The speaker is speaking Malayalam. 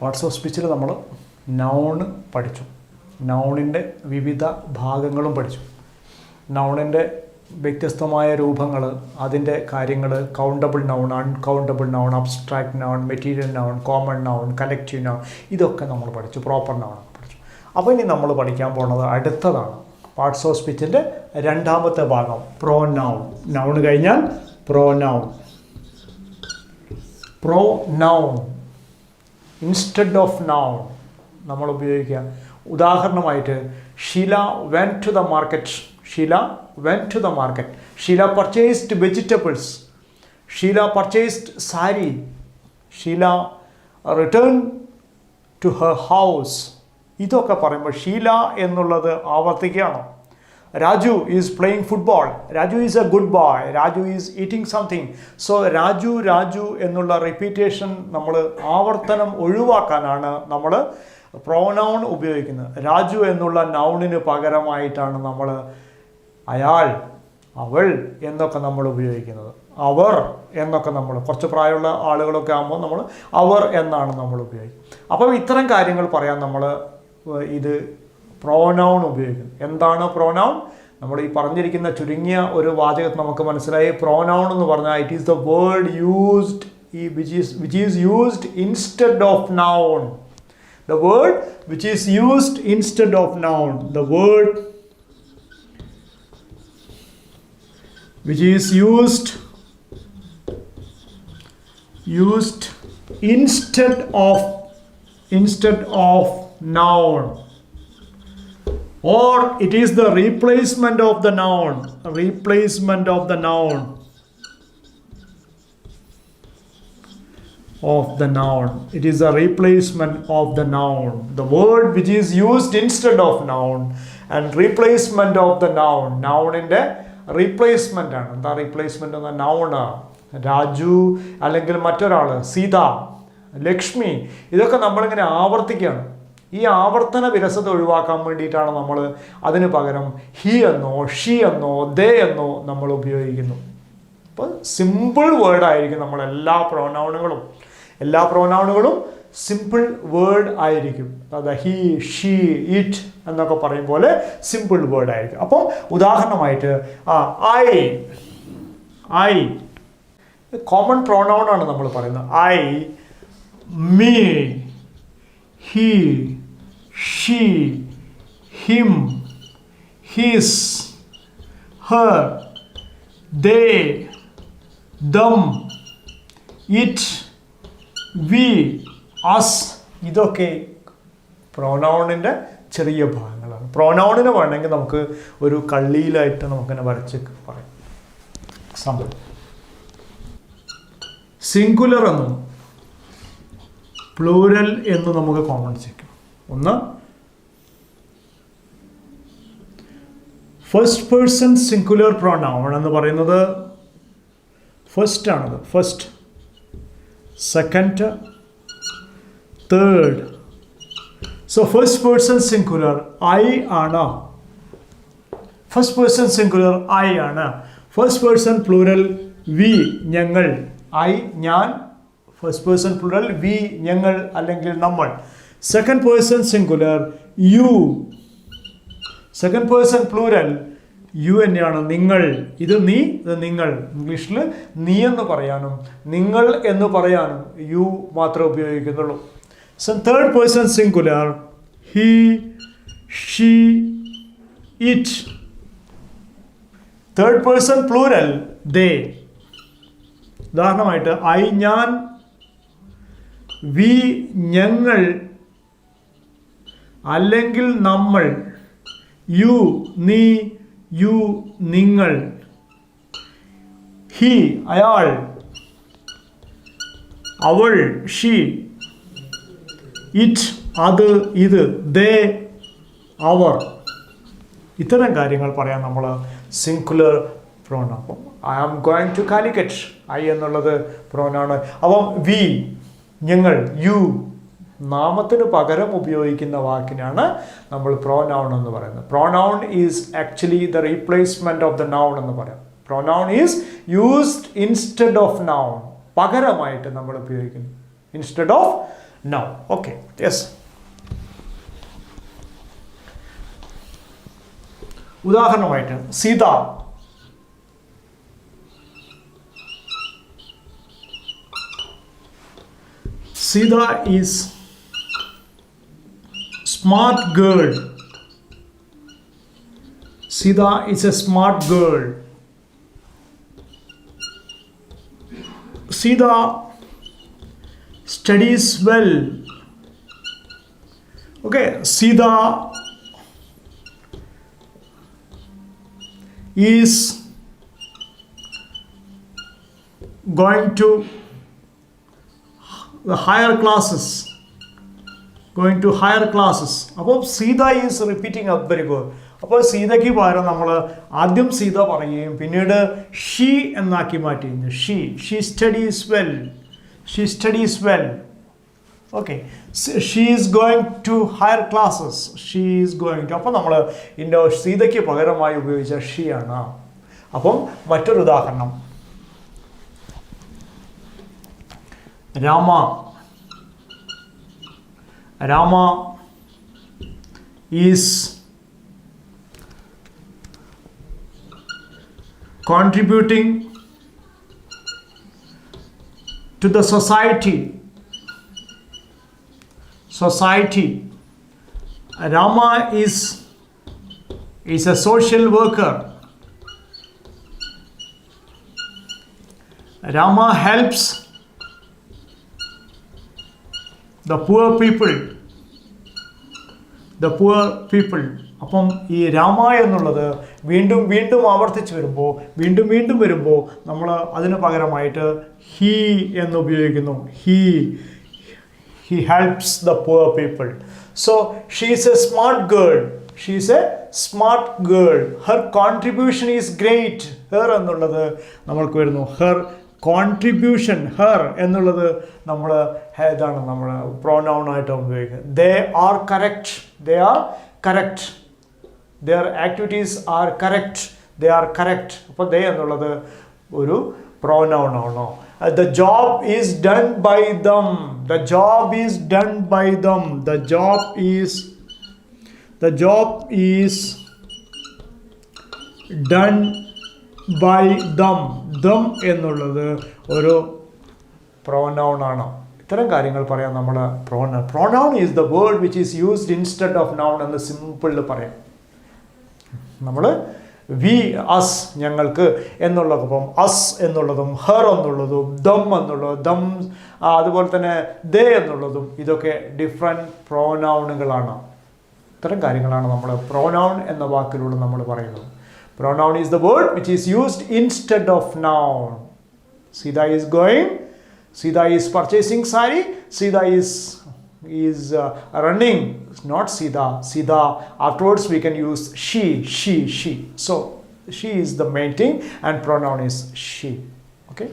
പാർട്സ് ഓഫ് സ്പീച്ചിൽ നമ്മൾ നൗൺ പഠിച്ചു. നൗണിൻ്റെ വിവിധ ഭാഗങ്ങളും പഠിച്ചു. നൗണിൻ്റെ വ്യത്യസ്തമായ രൂപങ്ങൾ, അതിൻ്റെ കാര്യങ്ങൾ, countable noun, uncountable noun, abstract noun, material noun, common noun, collective noun, ഇതൊക്കെ നമ്മൾ പഠിച്ചു. പ്രോപ്പർ നൗൺ പഠിച്ചു. അപ്പോൾ ഇനി നമ്മൾ പഠിക്കാൻ പോകുന്നത് അടുത്തതാണ് പാർട്സ് ഓഫ് സ്പീച്ചിൻ്റെ രണ്ടാമത്തെ ഭാഗം, പ്രോനൗൺ. നൗൺ കഴിഞ്ഞാൽ pronoun. Pronoun instead of noun നമ്മൾ ഉപയോഗിക്കുക. ഉദാഹരണമായിട്ട് Sheela went to the market. Sheela went to the market. Sheela purchased vegetables. Sheela purchased sari. Sheela return to her house. ഇതൊക്കെ പറയുമ്പോൾ ഷീല എന്നുള്ളത് ആവർത്തിക്കുകയാണ്. Raju is playing football. Raju is a good boy. Raju is eating something. So Raju Raju എന്നുള്ള റിപ്പീറ്റേഷൻ നമ്മൾ ആവർത്തനം ഒഴിവാക്കാനാണ് നമ്മൾ പ്രോനൗൺ ഉപയോഗിക്കുന്നത്. രാജു എന്നുള്ള നൗണിന് പകരമായിട്ടാണ് നമ്മൾ അയാൾ, അവൾ എന്നൊക്കെ നമ്മൾ ഉപയോഗിക്കുന്നത്. അവർ എന്നൊക്കെ നമ്മൾ കുറച്ച് പ്രായമുള്ള ആളുകളൊക്കെ ആകുമ്പോൾ നമ്മൾ അവർ എന്നാണ് നമ്മൾ ഉപയോഗിക്കുന്നത്. അപ്പം ഇത്തരം കാര്യങ്ങൾ പറയാൻ നമ്മൾ ഇത് പ്രോനൗൺ ഉപയോഗിക്കുന്നു. എന്താണ് പ്രോനൗൺ? നമ്മൾ ഈ പറഞ്ഞിരിക്കുന്ന ചുരുങ്ങിയ ഒരു വാചകത്തിൽ നമുക്ക് മനസ്സിലായി. പ്രോനൗൺ എന്ന് പറഞ്ഞാൽ it is the word used which is used instead of noun. The word which is used instead of noun. The word which is used instead of noun, or it is the replacement of the noun. Replacement of the noun. Of the noun. It is a replacement of the noun. The word which is used instead of noun and replacement of the noun. Noun inde replacement ആണ്. എന്താ replacement എന്ന noun? രാജു അല്ലെങ്കിൽ മറ്റൊരാൾ, സീത, ലക്ഷ്മി, ഇതൊക്കെ നമ്മളിങ്ങനെ ആവർത്തിക്കുകയാണ്. ഈ ആവർത്തന വിരസത ഒഴിവാക്കാൻ വേണ്ടിയിട്ടാണ് നമ്മൾ അതിന് പകരം ഹി എന്നോ ഷീ എന്നോ ദേ എന്നോ നമ്മൾ ഉപയോഗിക്കുന്നു. അപ്പോൾ സിമ്പിൾ വേർഡായിരിക്കും നമ്മളെല്ലാ പ്രോനൗണുകളും. എല്ലാ പ്രോനൗണുകളും സിമ്പിൾ വേർഡ് ആയിരിക്കും. അതായത് ഹി, ഷീ, ഇറ്റ് എന്നൊക്കെ പറയും പോലെ സിമ്പിൾ വേർഡ് ആയിരിക്കും. അപ്പം ഉദാഹരണമായിട്ട് ഐ കോമൺ പ്രോനൗൺ ആണ് നമ്മൾ പറയുന്നത്. I, me, he, she, him, his, her, they, them, it, we, us, ഇതൊക്കെ പ്രോനൗണിൻ്റെ ചെറിയ ഭാഗങ്ങളാണ്. പ്രോനൗണിനെ വേണമെങ്കിൽ നമുക്ക് ഒരു കള്ളിയിലായിട്ട് നമുക്കിങ്ങനെ വരച്ച് പറയാം. എക്സാമ്പിൾ, സിംഗുലർ എന്നും പ്ലൂരൽ എന്നും നമുക്ക് കോമൺ ചെയ്യും. ഒന്ന്, ഫസ്റ്റ് പേഴ്സൺ സിംഗുലർ പ്രോനൗൺ എന്ന് പറയുന്നത് ഫസ്റ്റ് ആണത്. First, second, third. So first person singular I ആണ്. ഫസ്റ്റ് പേഴ്സൺ സിംഗുലർ ഐ ആണ്. ഫസ്റ്റ് പേഴ്സൺ പ്ലൂരൽ വി, ഞങ്ങൾ. ഐ, ഞാൻ. ഫസ്റ്റ് പേഴ്സൺ പ്ലൂരൽ വി, ഞങ്ങൾ അല്ലെങ്കിൽ നമ്മൾ. Second person singular you. Second person plural you തന്നെയാണ്, നിങ്ങൾ. ഇത് നീ, ഇത് നിങ്ങൾ. ഇംഗ്ലീഷിൽ നീ എന്ന് പറയാനും നിങ്ങൾ എന്ന് പറയാനും യു മാത്രമേ ഉപയോഗിക്കുന്നുള്ളൂ. So third person singular he, she, it. Third person plural they. ഉദാഹരണമായിട്ട് ഐ, ഞാൻ. വി, ഞങ്ങൾ അല്ലെങ്കിൽ നമ്മൾ. യു, നീ. യു, നിങ്ങൾ. ഹി, അയാൾ. അവൾ, ഷീ. ഇറ്റ്, അത്, ഇത്. ദേ, അവർ. ഇത്തരം കാര്യങ്ങൾ പറയാൻ നമ്മൾ സിംഗുലർ പ്രോനൗൺ. അപ്പം I am going to Calicut, I എന്നുള്ളത് പ്രോനൗൺ. അപ്പം വി, ഞങ്ങൾ. യു, നാമത്തിന് പകരം ഉപയോഗിക്കുന്ന വാക്കിനാണ് നമ്മൾ പ്രോനൗൺ എന്ന് പറയുന്നത്. Pronoun is actually the replacement of the noun എന്ന് പറയാം. Pronoun is used instead of noun. പകരമായിട്ട് നമ്മൾ ഉപയോഗിക്കുന്നു. Instead of Now. Okay. Yes. ഉദാഹരണമായിട്ട് Sita. Sita is smart girl. Sita is a smart girl. Sita studies well. Okay, Sita is going to the higher classes. Going to higher classes. അപ്പോൾ Sita is repeating a very word. അപ്പോൾ സീതയ്ക്ക് പകരം നമ്മൾ ആദ്യം സീത പറയുകയും പിന്നീട് ഷീ എന്നാക്കി മാറ്റി. She studies well. She studies well. Okay. She is going to higher classes. She is going to. അപ്പോൾ നമ്മൾ ഇതിൻ്റെ സീതയ്ക്ക് പകരമായി ഉപയോഗിച്ച ഷീ ആണ്. അപ്പം മറ്റൊരു ഉദാഹരണം. Rama is contributing to the society. Rama is a social worker. Rama helps the poor people. അപ്പം ഈ രാമ എന്നുള്ളത് വീണ്ടും വീണ്ടും ആവർത്തിച്ച് വരുമ്പോൾ വീണ്ടും വരുമ്പോൾ നമ്മൾ അതിന് പകരമായിട്ട് ഹീ എന്ന് ഉപയോഗിക്കുന്നു. He helps the poor people. So she is A smart girl. Her contribution is great. Her എന്നുള്ളത് നമ്മൾക്ക് വരുന്നു. Her contribution. ഹെർ എന്നുള്ളത് നമ്മൾ ഏതാണ് നമ്മൾ പ്രോനൗൺ ആയിട്ട് ഉപയോഗിക്കുന്നത്. They are correct. Their activities are correct. അപ്പോൾ ദേ എന്നുള്ളത് ഒരു പ്രോനൗൺ ആണോ. The job is done by them. The job is done by them them എന്നുള്ളത് ഒരു പ്രോനൗൺ ആണ്. ഇത്തരം കാര്യങ്ങൾ പറയാം നമ്മൾ. Pronoun is the word which is used instead of noun എന്ന് സിമ്പിളിൽ പറയാം. നമ്മൾ വി, അസ്, ഞങ്ങൾക്ക് എന്നുള്ളതും അസ് എന്നുള്ളതും ഹെർ എന്നുള്ളതും ദം അതുപോലെ തന്നെ ദേ എന്നുള്ളതും ഇതൊക്കെ ഡിഫറെൻറ്റ് പ്രോനൗണുകളാണ്. ഇത്തരം കാര്യങ്ങളാണ് നമ്മൾ പ്രോനൗൺ എന്ന വാക്കിലൂടെ നമ്മൾ പറയുന്നത്. Pronoun is the word which is used instead of noun. Sita is going. Sita is purchasing sari. Sita is running. Not Sita. Afterwards we can use she. So she is the main thing and pronoun is she. Okay.